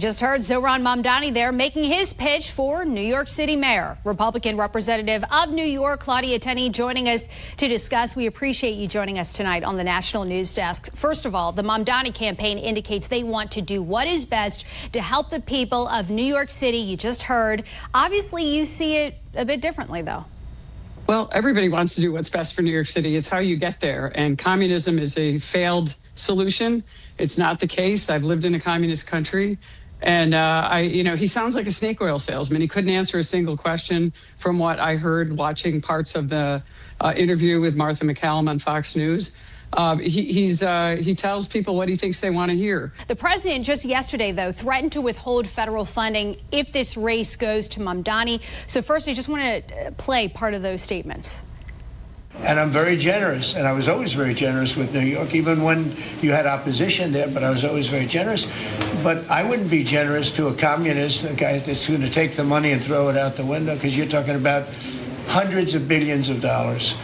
Just heard Zohran Mamdani there making his pitch for New York City mayor. Republican representative of New York, Claudia Tenney, joining us to discuss. We appreciate you joining us tonight on the National News Desk. First of all, the Mamdani campaign indicates they want to do what is best to help the people of New York City. You just heard. Obviously, you see it a bit differently, though. Well, everybody wants to do what's best for New York City. It's how you get there. And communism is a failed solution. It's not the case. I've lived in a communist country. And he sounds like a snake oil salesman. He couldn't answer a single question from what I heard watching parts of the interview with Martha McCallum on Fox News. He tells people what he thinks they want to hear. The president just yesterday, though, threatened to withhold federal funding if this race goes to Mamdani. So first, I just want to play part of those statements. And I'm very generous, and I was always very generous with New York, even when you had opposition there, but I was always very generous. But I wouldn't be generous to a communist, a guy that's going to take the money and throw it out the window, because you're talking about hundreds of billions of dollars.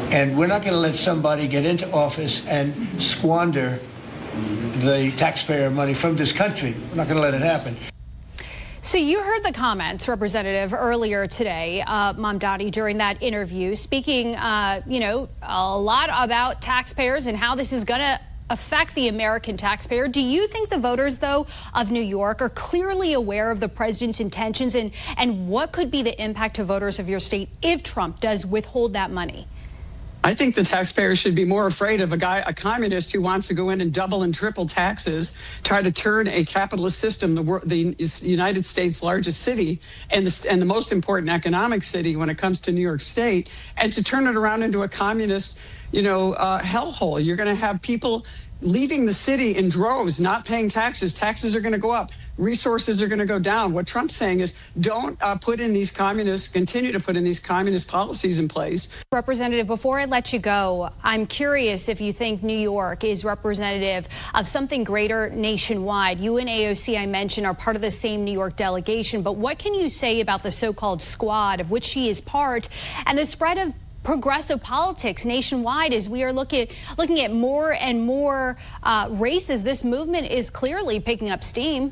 And we're not going to let somebody get into office and squander the taxpayer money from this country. We're not going to let it happen. So you heard the comments, Representative, earlier today, Mamdani, during that interview, speaking, a lot about taxpayers and how this is going to affect the American taxpayer. Do you think the voters, though, of New York are clearly aware of the president's intentions and what could be the impact to voters of your state if Trump does withhold that money? I think the taxpayers should be more afraid of a communist who wants to go in and double and triple taxes, try to turn a capitalist system, the United States' largest city and the most important economic city when it comes to New York State, and to turn it around into a communist, hellhole. You're going to have people leaving the city in droves, not paying taxes. Taxes are going to go up. Resources are going to go down. What Trump's saying is don't continue to put in these communist policies in place. Representative, before I let you go, I'm curious if you think New York is representative of something greater nationwide. You and AOC, I mentioned, are part of the same New York delegation. But what can you say about the so-called squad of which she is part and the spread of progressive politics nationwide as we are looking at more and more races? This movement is clearly picking up steam.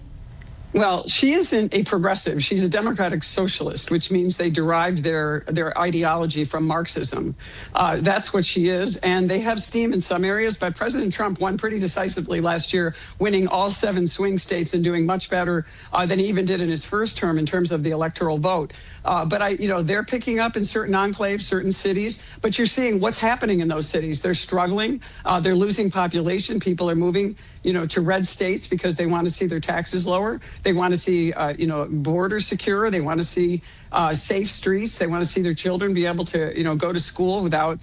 Well, she isn't a progressive. She's a democratic socialist, which means they derived their ideology from Marxism. That's what she is. And they have steam in some areas. But President Trump won pretty decisively last year, winning all 7 swing states and doing much better than he even did in his first term in terms of the electoral vote. But they're picking up in certain enclaves, certain cities. But you're seeing what's happening in those cities. They're struggling. They're losing population. People are moving, to red states because they want to see their taxes lower. They want to see, borders secure. They want to see safe streets. They want to see their children be able to, go to school without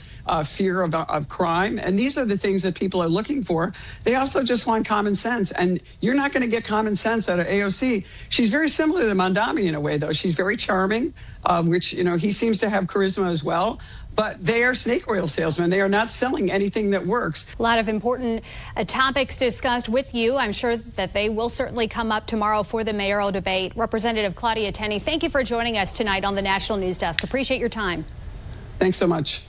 fear of crime. And these are the things that people are looking for. They also just want common sense. And you're not going to get common sense out of AOC. She's very similar to Mamdani in a way, though. She's very charming, which, he seems to have charisma as well. But they are snake oil salesmen. They are not selling anything that works. A lot of important topics discussed with you. I'm sure that they will certainly come up tomorrow for the mayoral debate. Representative Claudia Tenney, thank you for joining us tonight on the National News Desk. Appreciate your time. Thanks so much.